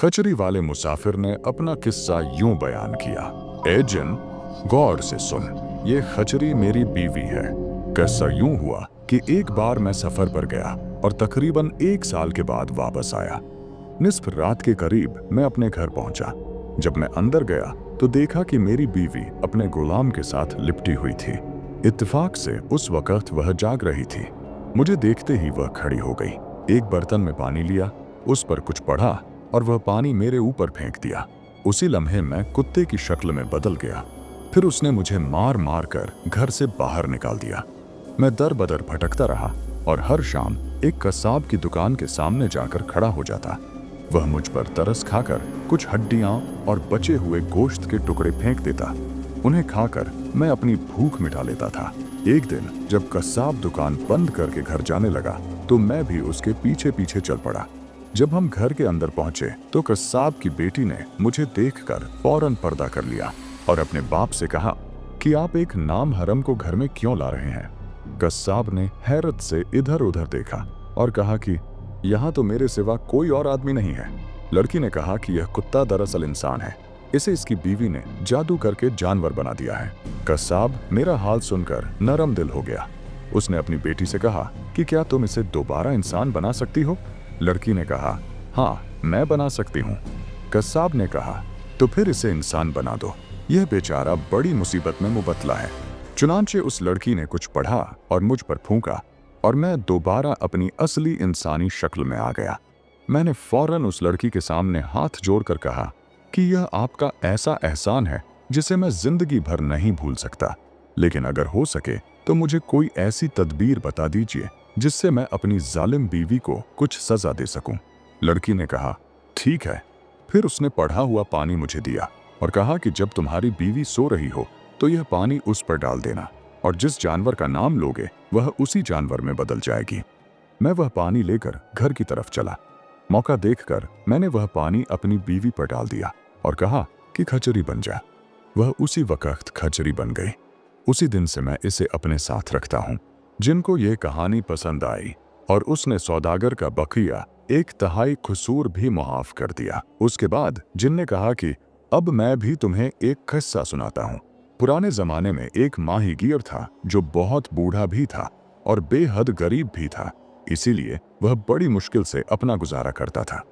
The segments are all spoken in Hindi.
खचरी वाले मुसाफिर ने अपना किस्सा यूं बयान किया। ए जिन, गौर से सुन, ये खचरी मेरी बीवी है। किस्सा यूं हुआ कि एक बार मैं सफर पर गया और तकरीबन 1 साल के बाद वापस आया। निस्फ रात के करीब मैं अपने घर पहुंचा। जब मैं अंदर गया तो देखा कि मेरी बीवी अपने गुलाम के साथ लिपटी हुई थी। इत्तेफाक से उस वक्त वह जाग रही थी। मुझे देखते ही वह खड़ी हो गई। एक बर्तन में पानी लिया, उस पर कुछ पढ़ा और वह पानी मेरे ऊपर फेंक दिया। उसी लम्हे मैं कुत्ते की शक्ल में बदल गया। फिर उसने मुझे मार मार कर घर से बाहर निकाल दिया। मैं दर बदर भटकता रहा और हर शाम एक कसाब की दुकान के सामने जाकर खड़ा हो जाता। वह मुझ पर तरस खाकर कुछ हड्डियां और बचे हुए गोश्त के टुकड़े फेंक देता। उन्हें खाकर मैं अपनी भूख मिटा लेता था। एक दिन जब कसाब दुकान बंद करके घर जाने लगा तो मैं भी उसके पीछे पीछे चल पड़ा। जब हम घर के अंदर पहुंचे तो कसाब की बेटी ने मुझे देखकर फौरन पर्दा कर लिया और अपने बाप से कहा कि आप एक नाम हरम को घर में क्यों ला रहे हैं। कसाब ने हैरत से इधर उधर देखा और कहा कि यहाँ तो मेरे सिवा कोई और आदमी नहीं है। लड़की ने कहा कि यह कुत्ता दरअसल इंसान है, इसे इसकी बीवी ने जादू करके जानवर बना दिया है। कसाब मेरा हाल सुनकर नरम दिल हो गया। उसने अपनी बेटी से कहा कि क्या तुम इसे दोबारा इंसान बना सकती हो। लड़की ने कहा, हाँ, मैं बना सकती हूँ। कसाब ने कहा, तो फिर इसे इंसान बना दो, यह बेचारा बड़ी मुसीबत में मुबतला है। चुनांचे उस लड़की ने कुछ पढ़ा और मुझ पर फूंका और मैं दोबारा अपनी असली इंसानी शक्ल में आ गया। मैंने फौरन उस लड़की के सामने हाथ जोड़कर कहा कि यह आपका ऐसा एहसान है जिसे मैं जिंदगी भर नहीं भूल सकता, लेकिन अगर हो सके तो मुझे कोई ऐसी तदबीर बता दीजिए जिससे मैं अपनी जालिम बीवी को कुछ सजा दे सकूं। लड़की ने कहा, ठीक है। फिर उसने पढ़ा हुआ पानी मुझे दिया और कहा कि जब तुम्हारी बीवी सो रही हो तो यह पानी उस पर डाल देना और जिस जानवर का नाम लोगे वह उसी जानवर में बदल जाएगी। मैं वह पानी लेकर घर की तरफ चला। मौका देखकर मैंने वह पानी अपनी बीवी पर डाल दिया और कहा कि खचरी बन जा। वह उसी वक्त खचरी बन गई। उसी दिन से मैं इसे अपने साथ रखता हूँ। जिनको ये कहानी पसंद आई और उसने सौदागर का बकिया 1/3 कसूर भी मुआफ कर दिया। उसके बाद जिन ने कहा कि अब मैं भी तुम्हें एक किस्सा सुनाता हूँ। पुराने जमाने में एक माहीगीर था जो बहुत बूढ़ा भी था और बेहद गरीब भी था, इसीलिए वह बड़ी मुश्किल से अपना गुजारा करता था।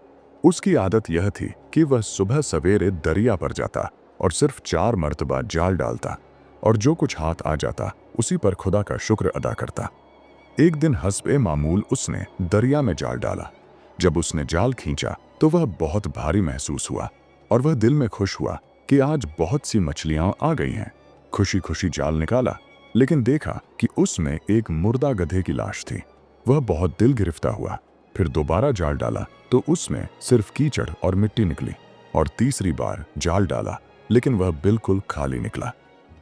उसकी आदत यह थी कि वह सुबह सवेरे दरिया पर जाता और सिर्फ 4 मर्तबा जाल डालता और जो कुछ हाथ आ जाता उसी पर खुदा का शुक्र अदा करता। एक दिन हस्बे मामूल उसने दरिया में जाल डाला। जब उसने जाल खींचा तो वह बहुत भारी महसूस हुआ और वह दिल में खुश हुआ कि आज बहुत सी मछलियां आ गई हैं। खुशी खुशी जाल निकाला, लेकिन देखा कि उसमें एक मुर्दा गधे की लाश थी। वह बहुत दिल गिरफ्ता हुआ। फिर दोबारा जाल डाला तो उसमें सिर्फ कीचड़ और मिट्टी निकली और तीसरी बार जाल डाला, लेकिन वह बिल्कुल खाली निकला।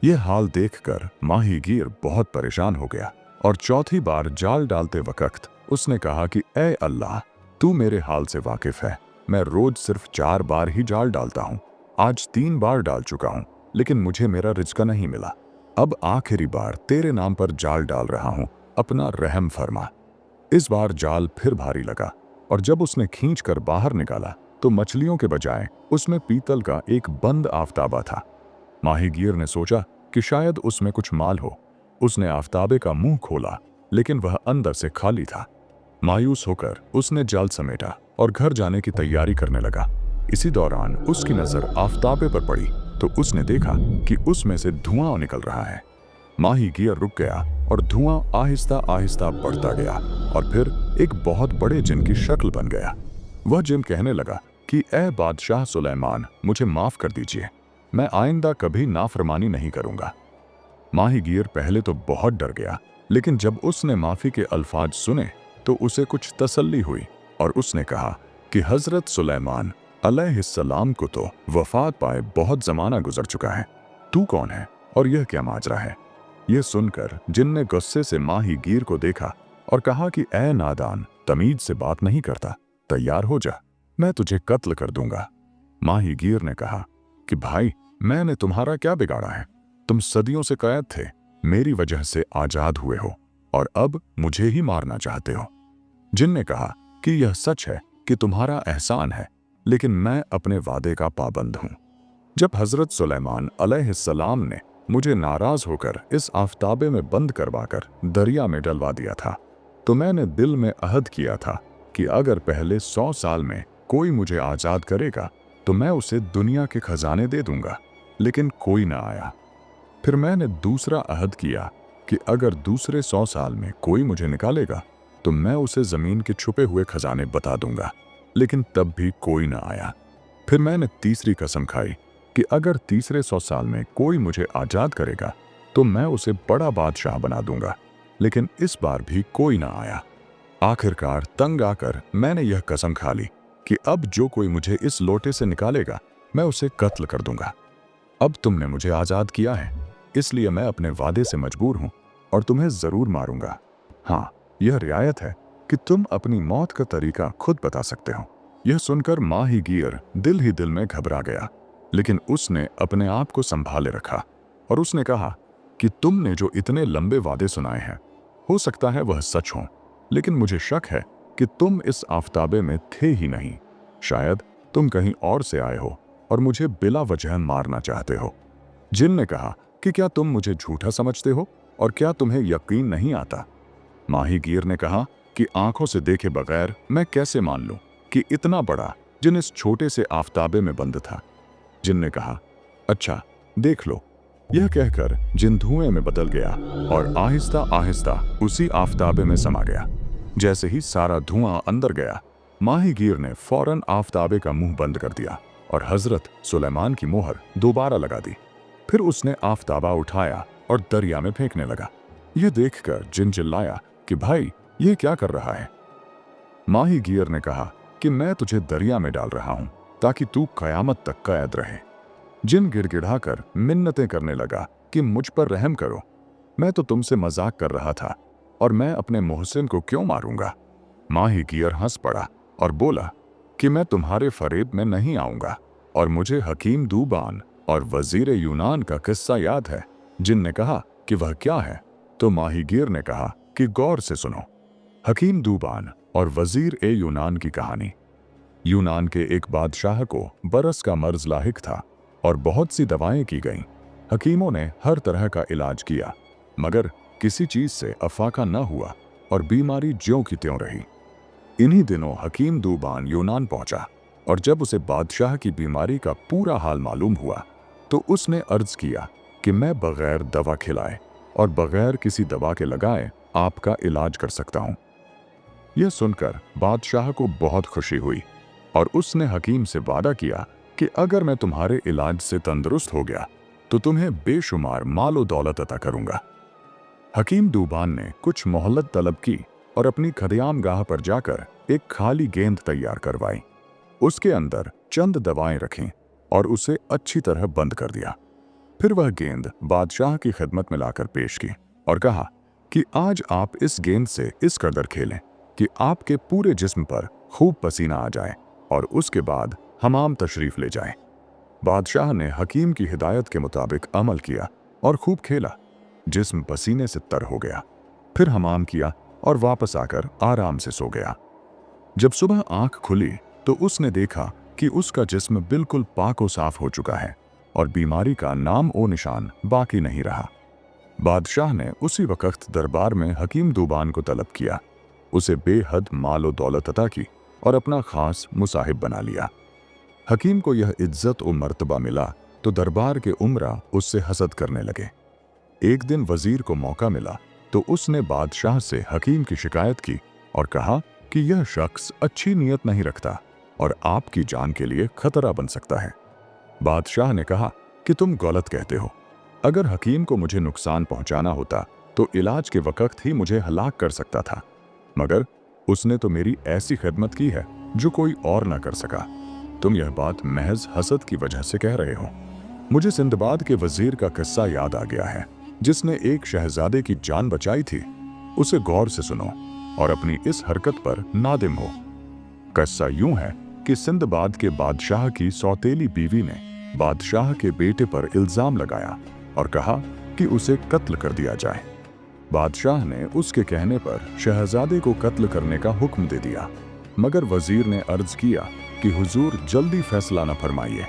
यह हाल देखकर माहीगीर बहुत परेशान हो गया और चौथी बार जाल डालते वक्त उसने कहा कि ऐ अल्लाह, तू मेरे हाल से वाकिफ है। मैं रोज सिर्फ 4 बार ही जाल डालता हूँ। आज 3 बार डाल चुका हूँ, लेकिन मुझे मेरा रिज़्क नहीं मिला। अब आखिरी बार तेरे नाम पर जाल डाल रहा हूँ, अपना रहम फरमा। इस बार जाल फिर भारी लगा और जब उसने खींच कर बाहर निकाला तो मछलियों के बजाय उसमें पीतल का एक बंद आफ्ताबा था। माहीगीर ने सोचा कि शायद उसमें कुछ माल हो। उसने आफ्ताबे का मुंह खोला, लेकिन वह अंदर से खाली था। मायूस होकर उसने जाल समेटा और घर जाने की तैयारी करने लगा। इसी दौरान उसकी नजर आफ्ताबे पर पड़ी तो उसने देखा कि उसमें से धुआं निकल रहा है। माहीगीर रुक गया और धुआं आहिस्ता आहिस्ता बढ़ता गया और फिर एक बहुत बड़े जिन की शक्ल बन गया। वह जिन कहने लगा कि ऐ बादशाह सुलेमान, मुझे माफ कर दीजिए, मैं आइंदा कभी नाफरमानी नहीं करूंगा। माहीगीर पहले तो बहुत डर गया, लेकिन जब उसने माफी के अल्फाज सुने तो उसे कुछ तसल्ली हुई और उसने कहा कि हजरत सुलेमान अलैहिस्सलाम को तो वफात पाए बहुत जमाना गुजर चुका है। तू कौन है और यह क्या माजरा है। यह सुनकर जिन ने गुस्से से माहीगीर को देखा और कहा कि ऐ नादान, तमीज से बात नहीं करता, तैयार हो जा, मैं तुझे कत्ल कर दूंगा। माहीगीर ने कहा कि भाई, मैंने तुम्हारा क्या बिगाड़ा है। तुम सदियों से कैद थे, मेरी वजह से आजाद हुए हो और अब मुझे ही मारना चाहते हो। जिन ने कहा कि यह सच है कि तुम्हारा एहसान है, लेकिन मैं अपने वादे का पाबंद हूँ। जब हजरत सुलेमान अलैहिस्सलाम ने मुझे नाराज होकर इस आफताबे में बंद करवाकर दरिया में डलवा दिया था, तो मैंने दिल में अहद किया था कि अगर पहले 100 साल में कोई मुझे आज़ाद करेगा तो मैं उसे दुनिया के खजाने दे दूंगा, लेकिन कोई ना आया। फिर मैंने दूसरा अहद किया कि अगर दूसरे 100 साल में कोई मुझे निकालेगा तो मैं उसे ज़मीन के छुपे हुए खजाने बता दूंगा, लेकिन तब भी कोई ना आया। फिर मैंने तीसरी कसम खाई कि अगर तीसरे 100 साल में कोई मुझे आज़ाद करेगा तो मैं उसे बड़ा बादशाह बना दूंगा, लेकिन इस बार भी कोई ना आया। आखिरकार तंग आकर मैंने यह कसम खा ली कि अब जो कोई मुझे इस लोटे से निकालेगा मैं उसे कत्ल कर दूंगा। अब तुमने मुझे आज़ाद किया है, इसलिए मैं अपने वादे से मजबूर हूं और तुम्हें ज़रूर मारूंगा। हाँ, यह रियायत है कि तुम अपनी मौत का तरीका खुद बता सकते हो। यह सुनकर माहीगीर दिल ही दिल में घबरा गया, लेकिन उसने अपने आप को संभाले रखा और उसने कहा कि तुमने जो इतने लंबे वादे सुनाए हैं, हो सकता है वह सच हो, लेकिन मुझे शक है कि तुम इस आफताबे में थे ही नहीं। शायद तुम कहीं और से आए हो और मुझे बिला वजह मारना चाहते हो। जिन ने कहा कि क्या तुम मुझे झूठा समझते हो और क्या तुम्हें यकीन नहीं आता? माहीगीर ने कहा कि आंखों से देखे बगैर मैं कैसे मान लूं कि इतना बड़ा जिन इस छोटे से आफताबे में बंद था। जिन ने कहा, अच्छा देख लो। यह कहकर जिन धुएं में बदल गया और आहिस्ता आहिस्ता उसी आफताबे में समा गया। जैसे ही सारा धुआं अंदर गया, माहीगीर ने फौरन आफताबे का मुंह बंद कर दिया और हजरत सुलेमान की मोहर दोबारा लगा दी। फिर उसने आफताबा उठाया और दरिया में फेंकने लगा। यह देखकर जिन चिल्लाया कि भाई ये क्या कर रहा है? माहीगीर ने कहा कि मैं तुझे दरिया में डाल रहा हूं ताकि तू कयामत तक कैद रहे। जिन गिड़गिड़ाकर मिन्नतें करने लगा कि मुझ पर रहम करो, मैं तो तुमसे मजाक कर रहा था और मैं अपने मोहसिन को क्यों मारूंगा? माहीगीर हंस पड़ा और बोला कि मैं तुम्हारे फरेब में नहीं आऊंगा और मुझे हकीम दूबान और वजीर यूनान का किस्सा याद है। जिन ने कहा कि वह क्या है, तो माहीगीर ने कहा कि गौर से सुनो। हकीम दूबान और वजीर ए यूनान की कहानी। यूनान के एक बादशाह को बरस का मर्ज लाहिक था और बहुत सी दवाएं की गईं। हकीमों ने हर तरह का इलाज किया, मगर किसी चीज से अफाका न हुआ और बीमारी ज्यों की त्यों रही। इन्हीं दिनों हकीम दूबान यूनान पहुंचा और जब उसे बादशाह की बीमारी का पूरा हाल मालूम हुआ तो उसने अर्ज किया कि मैं बगैर दवा खिलाए और बगैर किसी दवा के लगाए आपका इलाज कर सकता हूं। यह सुनकर बादशाह को बहुत खुशी हुई और उसने हकीम से वादा किया कि अगर मैं तुम्हारे इलाज से तंदुरुस्त हो गया तो तुम्हें बेशुमार मालो दौलत अता करूंगा। हकीम दूबान ने कुछ मोहलत तलब की और अपनी खदियाम गाह पर जाकर एक खाली गेंद तैयार करवाई। उसके अंदर चंद दवाएं रखीं और उसे अच्छी तरह बंद कर दिया। फिर वह गेंद बादशाह की खिदमत में लाकर पेश की और कहा कि आज आप इस गेंद से इस कदर खेलें कि आपके पूरे जिस्म पर खूब पसीना आ जाए और उसके बाद हमाम तशरीफ ले जाएं। बादशाह ने हकीम की हिदायत के मुताबिक अमल किया और खूब खेला। जिस्म पसीने से तर हो गया। फिर हमाम किया और वापस आकर आराम से सो गया। जब सुबह आंख खुली तो उसने देखा कि उसका जिस्म बिल्कुल पाक और साफ हो चुका है और बीमारी का नाम ओ निशान बाकी नहीं रहा। बादशाह ने उसी वक्त दरबार में हकीम दूबान को तलब किया, उसे बेहद मालो दौलत अता की और अपना खास मुसाहिब बना लिया। हकीम को यह इज्जत और मर्तबा मिला तो दरबार के उमरा उससे हसद करने लगे। एक दिन वजीर को मौका मिला तो उसने बादशाह से हकीम की शिकायत की और कहा कि यह शख्स अच्छी नीयत नहीं रखता और आपकी जान के लिए खतरा बन सकता है। बादशाह ने कहा कि तुम गलत कहते हो। अगर हकीम को मुझे नुकसान पहुंचाना होता तो इलाज के वक्त ही मुझे हलाक कर सकता था, मगर उसने तो मेरी ऐसी खिदमत की है जो कोई और ना कर सका। तुम यह बात महज हसद की वजह से कह रहे हो। मुझे सिंदबाद के वजीर का किस्सा याद आ गया है जिसने एक शहजादे की जान बचाई थी। उसे गौर से सुनो और अपनी इस हरकत पर नादिम हो। किस्सा यूं है कि सिंदबाद के बादशाह की सौतेली बीवी ने बादशाह के बेटे पर इल्जाम लगाया और कहा कि उसे कत्ल कर दिया जाए। बादशाह ने उसके कहने पर शहजादे को कत्ल करने का हुक्म दे दिया, मगर वजीर ने अर्ज किया कि हुजूर जल्दी फैसला न फरमाइए,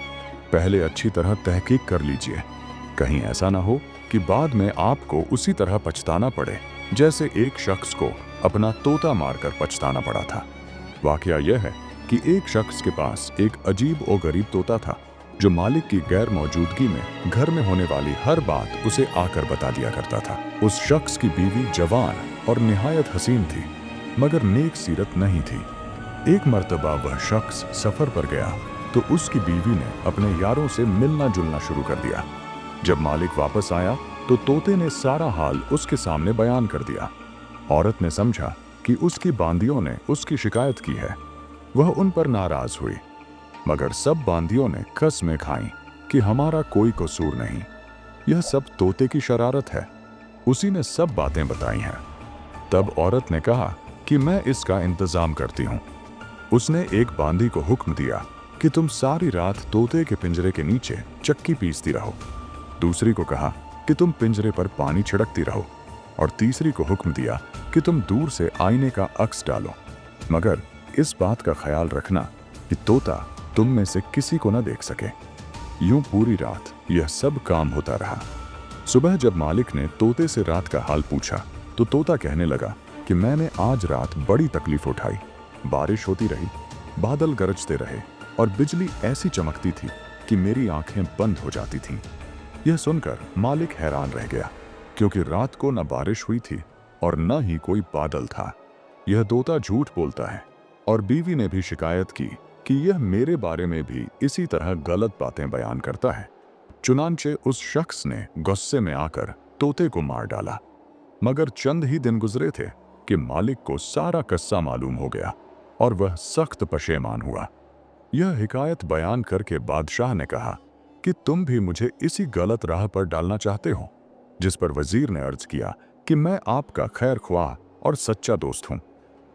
पहले अच्छी तरह तहकीक कर लीजिए, कहीं ऐसा ना हो कि बाद में आपको उसी तरह पछताना पड़े जैसे एक शख्स को अपना तोता मारकर पछताना पड़ा था। वाकया यह है कि एक शख्स के पास एक अजीब और गरीब तोता था जो मालिक की गैर मौजूदगी में घर में होने वाली हर बात उसे आकर बता दिया करता था। उस शख्स की बीवी जवान और निहायत हसीन थी, मगर नेक सीरत नहीं थी। एक मर्तबा वह शख्स सफर पर गया तो उसकी बीवी ने अपने यारों से मिलना जुलना शुरू कर दिया। जब मालिक वापस आया तो तोते ने सारा हाल उसके सामने बयान कर दिया। औरत ने समझा कि उसकी बांदियों ने उसकी शिकायत की है। वह उन पर नाराज हुई, मगर सब बांदियों ने कसमें खाईं कि हमारा कोई कसूर नहीं, यह सब तोते की शरारत है। उसी ने सब बातें बताई हैं। तब औरत ने कहा कि मैं इसका इंतजाम करती हूँ। उसने एक बांदी को हुक्म दिया कि तुम सारी रात तोते के पिंजरे के नीचे चक्की पीसती रहो। दूसरी को कहा कि तुम पिंजरे पर पानी छिड़कती रहो, और तीसरी को हुक्म दिया कि तुम दूर से आईने का अक्स डालो, मगर इस बात का ख्याल रखना कि तोता तुम में से किसी को न देख सके। यूं पूरी रात यह सब काम होता रहा। सुबह जब मालिक ने तोते से रात का हाल पूछा तो तोता कहने लगा कि मैंने आज रात बड़ी तकलीफ उठाई। बारिश होती रही, बादल गरजते रहे और बिजली ऐसी चमकती थी कि मेरी आंखें बंद हो जाती थीं। यह सुनकर मालिक हैरान रह गया, क्योंकि रात को न बारिश हुई थी और न ही कोई बादल था। यह तोता झूठ बोलता है। और बीवी ने भी शिकायत की कि यह मेरे बारे में भी इसी तरह गलत बातें बयान करता है। चुनांचे उस शख्स ने गुस्से में आकर तोते को मार डाला। मगर चंद ही दिन गुजरे थे कि मालिक को सारा किस्सा मालूम हो गया और वह सख्त पशेमान हुआ। यह हिकायत बयान करके बादशाह ने कहा कि तुम भी मुझे इसी गलत राह पर डालना चाहते हो। जिस पर वजीर ने अर्ज किया कि मैं आपका खैर ख्वाह और सच्चा दोस्त हूं,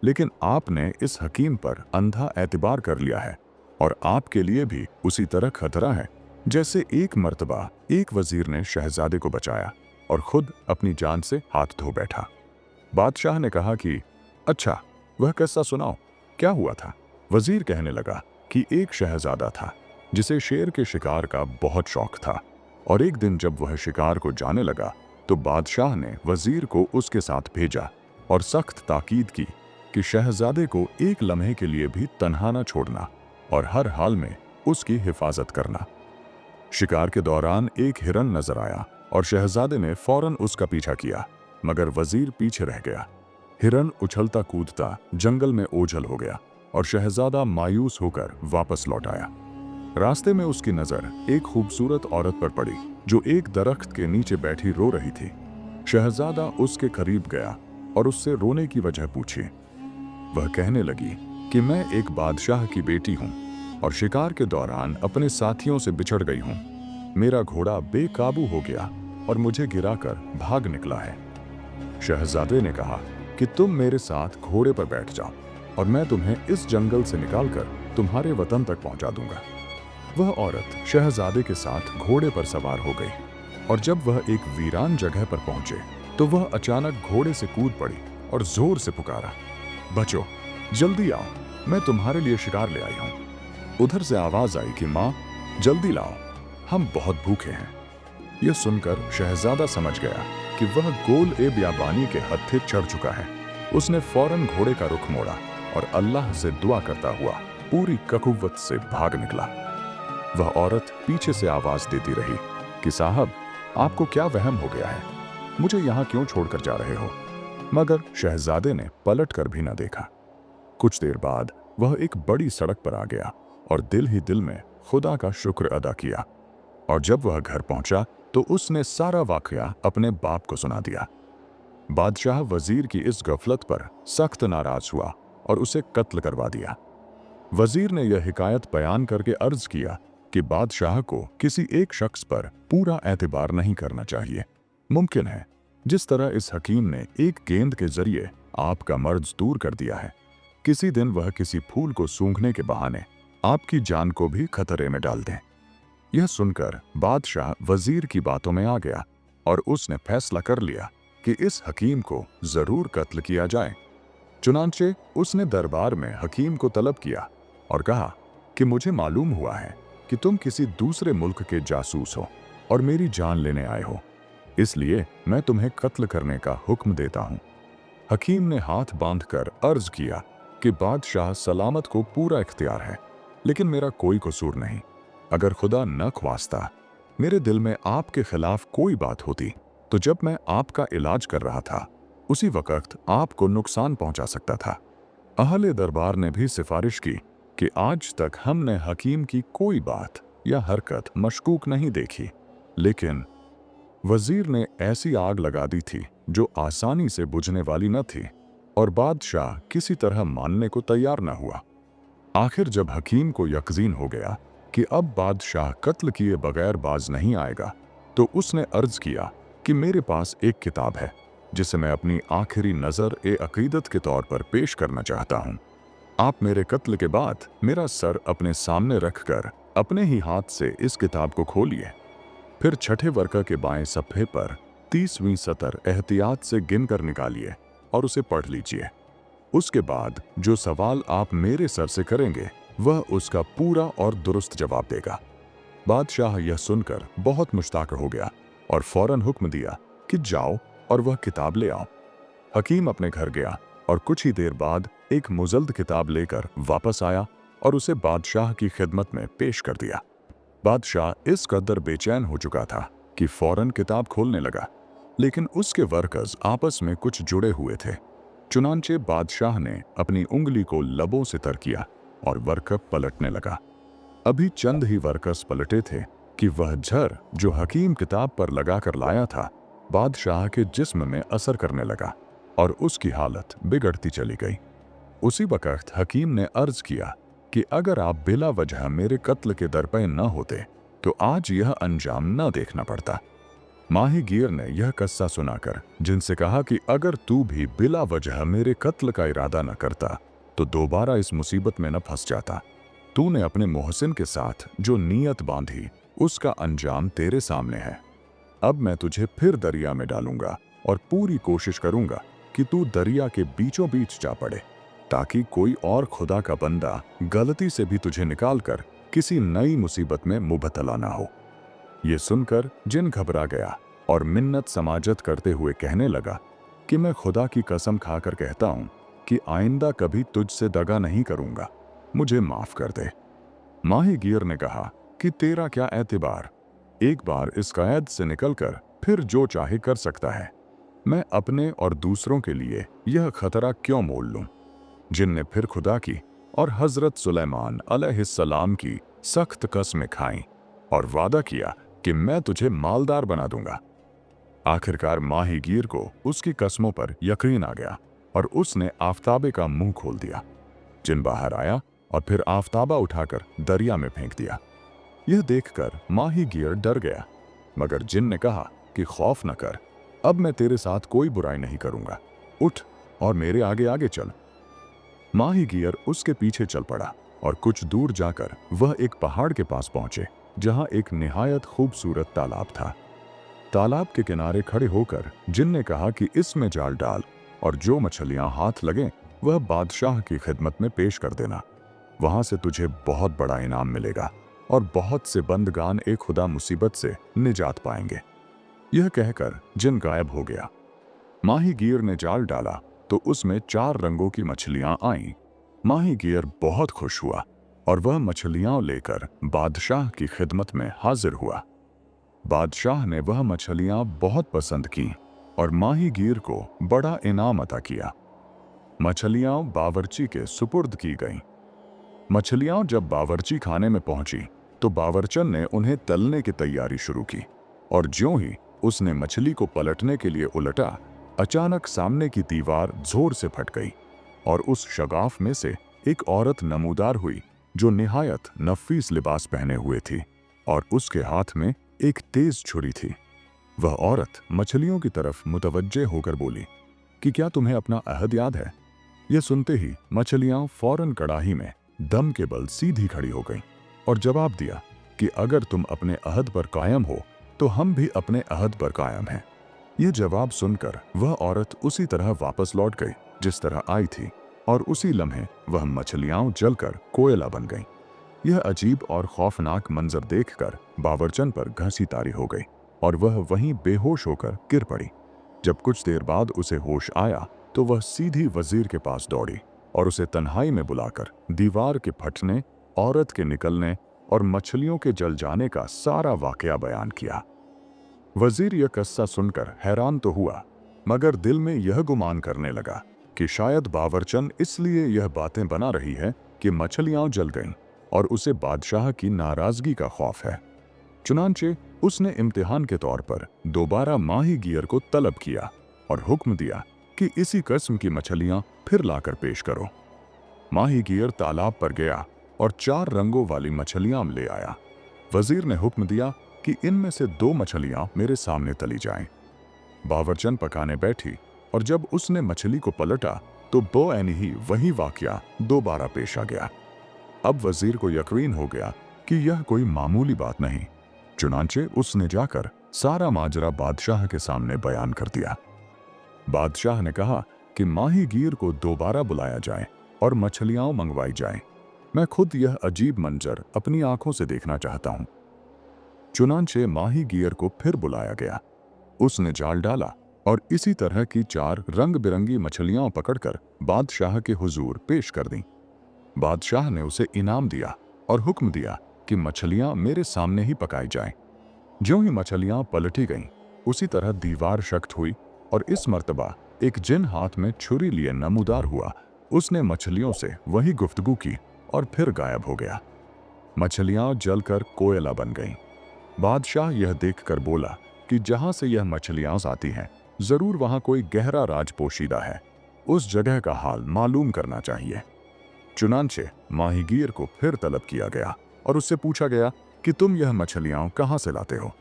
लेकिन आपने इस हकीम पर अंधा एतबार कर लिया है और आपके लिए भी उसी तरह खतरा है जैसे एक मर्तबा एक वजीर ने शहजादे को बचाया और खुद अपनी जान से हाथ धो बैठा। बादशाह ने कहा कि अच्छा, वह किस्सा सुनाओ, क्या हुआ था? वजीर कहने लगा कि एक शहजादा था जिसे शेर के शिकार का बहुत शौक था, और एक दिन जब वह शिकार को जाने लगा तो बादशाह ने वजीर को उसके साथ भेजा और सख्त ताकीद की कि शहजादे को एक लम्हे के लिए भी तन्हा न छोड़ना और हर हाल में उसकी हिफाजत करना। शिकार के दौरान एक हिरन नजर आया और शहजादे ने फौरन उसका पीछा किया, मगर वजीर पीछे रह गया। हिरन उछलता कूदता जंगल में ओझल हो गया और शहजादा मायूस होकर वापस लौट आया। रास्ते में उसकी नजर एक खूबसूरत औरत पर पड़ी जो एक दरख्त के नीचे बैठी रो रही थी। शहजादा उसके करीब गया और उससे रोने की वजह पूछी। वह कहने लगी कि मैं एक बादशाह की बेटी हूँ और शिकार के दौरान अपने साथियों से बिछड़ गई हूँ। मेरा घोड़ा बेकाबू हो गया और मुझे गिराकर भाग निकला है। शहजादे ने कहा कि तुम मेरे साथ घोड़े पर बैठ जाओ और मैं तुम्हें इस जंगल से निकालकर तुम्हारे वतन तक पहुंचा दूंगा। वह औरत शहजादे के साथ घोड़े पर सवार हो गई और जब वह एक वीरान जगह पर पहुंचे तो वह अचानक घोड़े से कूद पड़ी और जोर से पुकारा, बचो, जल्दी आओ, मैं तुम्हारे लिए शिकार ले आई हूं। उधर से आवाज आई कि माँ, जल्दी लाओ, हम बहुत भूखे हैं। यह सुनकर शहजादा समझ गया कि वह गोल ए बियाबानी के हत्थे चढ़ चुका है। उसने फौरन घोड़े का रुख मोड़ा और अल्लाह से दुआ करता हुआ पूरी ककुवत से भाग निकला। वह औरत पीछे से आवाज देती रही कि साहब, आपको क्या वहम हो गया है? मुझे यहाँ क्यों छोड़कर जा रहे हो? मगर शहजादे ने पलट कर भी न देखा। कुछ देर बाद वह एक बड़ी सड़क पर आ गया और दिल ही दिल में खुदा का शुक्र अदा किया। और जब वह घर पहुंचा तो उसने सारा वाकया अपने बाप को सुना दिया। बादशाह वजीर की इस गफलत पर सख्त नाराज हुआ और उसे कत्ल करवा दिया। वजीर ने यह हिकायत बयान करके अर्ज किया कि बादशाह को किसी एक शख्स पर पूरा एतबार नहीं करना चाहिए। मुमकिन है जिस तरह इस हकीम ने एक गेंद के जरिए आपका मर्ज दूर कर दिया है, किसी दिन वह किसी फूल को सूंघने के बहाने आपकी जान को भी खतरे में डाल दें। यह सुनकर बादशाह वजीर की बातों में आ गया और उसने फैसला कर लिया कि इस हकीम को जरूर कत्ल किया जाए। चुनांचे उसने दरबार में हकीम को तलब किया और कहा कि मुझे मालूम हुआ है कि तुम किसी दूसरे मुल्क के जासूस हो और मेरी जान लेने आए हो, इसलिए मैं तुम्हें कत्ल करने का हुक्म देता हूँ। हकीम ने हाथ बांधकर अर्ज किया कि बादशाह सलामत को पूरा इख्तियार है, लेकिन मेरा कोई कसूर नहीं। अगर खुदा न ख्वास्ता मेरे दिल में आपके खिलाफ कोई बात होती तो जब मैं आपका इलाज कर रहा था उसी वक्त आपको नुकसान पहुंचा सकता था। अहले दरबार ने भी सिफारिश की कि आज तक हमने हकीम की कोई बात या हरकत मशकूक नहीं देखी, लेकिन वजीर ने ऐसी आग लगा दी थी जो आसानी से बुझने वाली न थी और बादशाह किसी तरह मानने को तैयार न हुआ। आखिर जब हकीम को यकीन हो गया कि अब बादशाह कत्ल किए बगैर बाज नहीं आएगा, तो उसने अर्ज किया कि मेरे पास एक किताब है जिसे मैं अपनी आखिरी नज़र ए अकीदत के तौर पर पेश करना चाहता हूँ। आप मेरे कत्ल के बाद मेरा सर अपने सामने रखकर अपने ही हाथ से इस किताब को खोलिए, फिर छठे वर्का के बाएं सफ़े पर 30वीं सतर एहतियात से गिनकर निकालिए और उसे पढ़ लीजिए। उसके बाद जो सवाल आप मेरे सर से करेंगे वह उसका पूरा और दुरुस्त जवाब देगा। बादशाह यह सुनकर बहुत मुश्ताक हो गया और फौरन हुक्म दिया कि जाओ और वह किताब ले आओ। हकीम अपने घर गया और कुछ ही देर बाद एक मुजल्द किताब लेकर वापस आया और उसे बादशाह की खिदमत में पेश कर दिया। बादशाह इस कदर बेचैन हो चुका था कि फौरन किताब खोलने लगा, लेकिन उसके वर्कर्स आपस में कुछ जुड़े हुए थे। चुनांचे बादशाह ने अपनी उंगली को लबों से तर किया और वर्कर पलटने लगा। अभी चंद ही वर्कर्स पलटे थे कि वह झर जो हकीम किताब पर लगाकर लाया था बादशाह के जिस्म में असर करने लगा और उसकी हालत बिगड़ती चली गई। उसी वक्त हकीम ने अर्ज किया कि अगर आप बिला वजह मेरे कत्ल के दरपे न होते तो आज यह अंजाम न देखना पड़ता। माहीगीर ने यह किस्सा सुनाकर जिनसे कहा कि अगर तू भी बिला वजह मेरे कत्ल का इरादा न करता तो दोबारा इस मुसीबत में न फंस जाता। तूने अपने मोहसिन के साथ जो नीयत बांधी उसका अंजाम तेरे सामने है। अब मैं तुझे फिर दरिया में डालूंगा और पूरी कोशिश करूंगा कि तू दरिया के बीचों बीच जा पड़े, ताकि कोई और खुदा का बंदा गलती से भी तुझे निकालकर किसी नई मुसीबत में मुबतला ना हो। ये सुनकर जिन घबरा गया और मिन्नत समाजत करते हुए कहने लगा कि मैं खुदा की कसम खाकर कहता हूं कि आइंदा कभी तुझसे दगा नहीं करूंगा, मुझे माफ कर दे। माहीगीर ने कहा कि तेरा क्या एतबार, एक बार इस कैद से निकलकर फिर जो चाहे कर सकता है। मैं अपने और दूसरों के लिए यह खतरा क्यों मोल लूं। जिन ने फिर खुदा की और हजरत सुलेमान अलैहिस्सलाम की सख्त कसमें खाईं और वादा किया कि मैं तुझे मालदार बना दूंगा। आखिरकार माहीगीर को उसकी कसमों पर यकीन आ गया और उसने आफताबे का मुंह खोल दिया। जिन बाहर आया और फिर आफताबा उठाकर दरिया में फेंक दिया। यह देखकर माहीगीर डर गया, मगर जिन ने कहा कि खौफ न कर, अब मैं तेरे साथ कोई बुराई नहीं करूंगा, उठ और मेरे आगे आगे चल। माहीगीर उसके पीछे चल पड़ा और कुछ दूर जाकर वह एक पहाड़ के पास पहुंचे जहां एक निहायत खूबसूरत तालाब था। तालाब के किनारे खड़े होकर जिन ने कहा कि इसमें जाल डाल और जो मछलियां हाथ लगें वह बादशाह की खिदमत में पेश कर देना। वहां से तुझे बहुत बड़ा इनाम मिलेगा और बहुत से बंदगान एक खुदा मुसीबत से निजात पाएंगे। यह कहकर जिन गायब हो गया। माहीगीर ने जाल डाला तो उसमें 4 रंगों की मछलियां आईं। माहीगीर बहुत खुश हुआ और वह मछलियां लेकर बादशाह की खिदमत में हाजिर हुआ। बादशाह ने वह मछलियां बहुत पसंद की और माहीगीर को बड़ा इनाम अता किया। मछलियां बावर्ची के सुपुर्द की गईं। मछलियां जब बावर्ची खाने में पहुंची तो बावर्चन ने उन्हें तलने की तैयारी शुरू की और ज्यों ही उसने मछली को पलटने के लिए उलटा, अचानक सामने की दीवार जोर से फट गई और उस शगाफ में से एक औरत नमूदार हुई जो निहायत नफीस लिबास पहने हुए थी और उसके हाथ में एक तेज छुरी थी। वह औरत मछलियों की तरफ मुतवज्जे होकर बोली कि क्या तुम्हें अपना अहद याद है। यह सुनते ही मछलियां फौरन कड़ाही में दम के बल सीधी खड़ी हो गईं और जवाब दिया कि अगर तुम अपने अहद पर कायम हो तो हम भी अपने अहद पर कायम हैं। यह जवाब सुनकर वह औरत उसी तरह वापस लौट गई जिस तरह आई थी और उसी लम्हे वह मछलियां जलकर कोयला बन गईं। यह अजीब और खौफनाक मंजर देखकर बावर्चन पर घसी तारी हो गई और वह वहीं बेहोश होकर गिर पड़ी। जब कुछ देर बाद उसे होश आया तो वह सीधी वजीर के पास दौड़ी और उसे तन्हाई में बुलाकर दीवार के फटने, औरत के निकलने और मछलियों के जल जाने का सारा वाकया बयान किया। वजीर यह किस्सा सुनकर हैरान तो हुआ, मगर दिल में यह गुमान करने लगा कि शायद बावर्चन इसलिए यह बातें बना रही है कि मछलियां जल गईं और उसे बादशाह की नाराजगी का खौफ है। चुनांचे उसने इम्तिहान के तौर पर दोबारा माहीगीर को तलब किया और हुक्म दिया कि इसी किस्म की मछलियां फिर लाकर पेश करो। माहीगीर तालाब पर गया और 4 रंगों वाली मछलियां ले आया। वजीर ने हुक्म दिया कि इनमें से 2 मछलियां मेरे सामने तली जाएं। बावर्चन पकाने बैठी और जब उसने मछली को पलटा तो बौएनी ही वही वाकया दोबारा पेश आ गया। अब वजीर को यकीन हो गया कि यह कोई मामूली बात नहीं। चुनांचे उसने जाकर सारा माजरा बादशाह के सामने बयान कर दिया। बादशाह ने कहा कि माहीगीर को दोबारा बुलाया जाए और मछलियां मंगवाई जाएं। मैं खुद यह अजीब मंजर अपनी आंखों से देखना चाहता हूं। चुनांचे माहीगीर को फिर बुलाया गया। उसने जाल डाला और इसी तरह की 4 रंग बिरंगी मछलियां पकड़कर बादशाह के हुजूर पेश कर दी। बादशाह ने उसे इनाम दिया और हुक्म दिया कि मछलियां मेरे सामने ही पकाई जाएं। ज्यों ही मछलियां पलटी गईं, उसी तरह दीवार शक्त हुई और इस मर्तबा एक जिन हाथ में छुरी लिए नमूदार हुआ, उसने मछलियों से वही गुफ्तगू की और फिर गायब हो गया। मछलियां जलकर कोयला बन गईं। बादशाह यह देखकर बोला कि जहां से यह मछलियां आती हैं, जरूर वहां कोई गहरा राज पोशीदा है। उस जगह का हाल मालूम करना चाहिए। चुनांचे माहीगीर को फिर तलब किया गया और उससे पूछा गया कि तुम यह मछलियां कहां से लाते हो।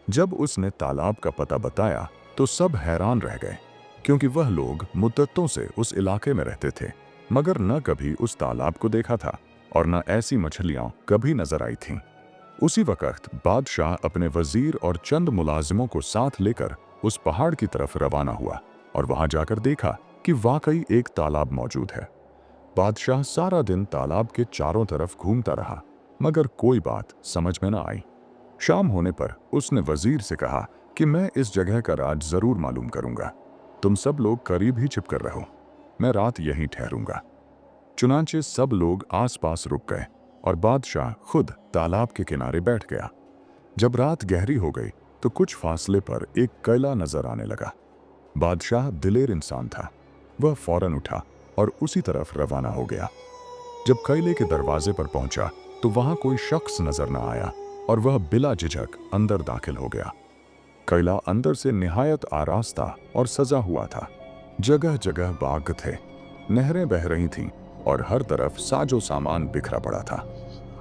जब उसने तालाब का पता बताया तो सब हैरान रह गए, क्योंकि वह लोग मुद्दतों से उस इलाके में रहते थे, मगर न कभी उस तालाब को देखा था और न ऐसी मछलियां कभी नजर आई थीं। उसी वक्त बादशाह अपने वजीर और चंद मुलाजिमों को साथ लेकर उस पहाड़ की तरफ रवाना हुआ और वहां जाकर देखा कि वाकई एक तालाब मौजूद है। बादशाह सारा दिन तालाब के चारों तरफ घूमता रहा, मगर कोई बात समझ में न आई। शाम होने पर उसने वजीर से कहा कि मैं इस जगह का राज जरूर मालूम करूंगा। तुम सब लोग करीब ही छिपकर रहो, मैं रात यहीं ठहरूंगा। चुनांचे सब लोग आसपास रुक गए और बादशाह खुद तालाब के किनारे बैठ गया। जब रात गहरी हो गई तो कुछ फासले पर एक कैला नजर आने लगा। बादशाह दिलेर इंसान था। वह फौरन उठा और उसी तरफ रवाना हो गया। जब कैले के दरवाजे पर पहुंचा तो वहां कोई शख्स नजर न आया और वह बिला झिझक अंदर दाखिल हो गया। कैला अंदर से निहायत आरास्ता और सजा हुआ था। जगह जगह बाग थे, नहरें बह रही थीं और हर तरफ साजो सामान बिखरा पड़ा था।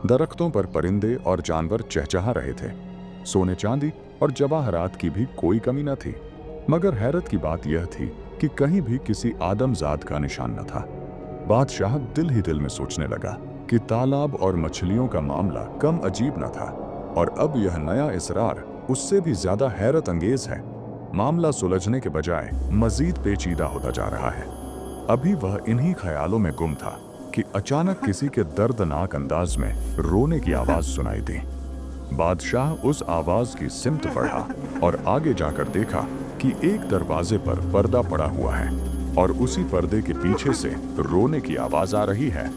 दरख्तों पर परिंदे और जानवर चहचहा रहे थे। सोने चांदी और जवाहरात की भी कोई कमी न थी, मगर हैरत की बात यह थी कि कहीं भी किसी आदमजात का निशान न था। बादशाह दिल ही दिल में सोचने लगा कि तालाब और मछलियों का मामला कम अजीब न था, और अब यह नया इसरार उससे भी ज्यादा हैरत अंगेज है। मामला सुलझने के बजाय मजीद पेचीदा होता जा रहा है। अभी वह इन्हीं ख्यालों में गुम था कि अचानक किसी के दर्दनाक अंदाज में रोने की आवाज सुनाई दी। बादशाह उस आवाज की सिमत बढ़ा और आगे जाकर देखा कि एक दरवाजे पर पर्दा पड़ा हुआ है और उसी पर्दे के पीछे से रोने की आवाज आ रही है।